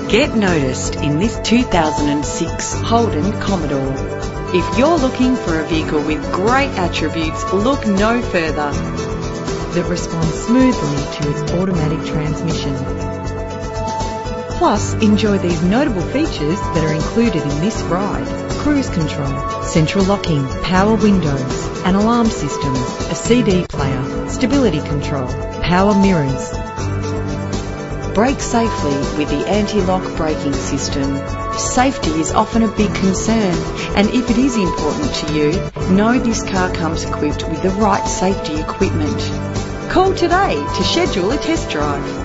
Get noticed in this 2006 Holden Commodore. If you're looking for a vehicle with great attributes, look no further. That responds smoothly to its automatic transmission. Plus, enjoy these notable features that are included in this ride: cruise control, central locking, power windows, an alarm system, a CD player, stability control, power mirrors. Brake safely with the anti-lock braking system. Safety is often a big concern, and if it is important to you, know this car comes equipped with the right safety equipment. Call today to schedule a test drive.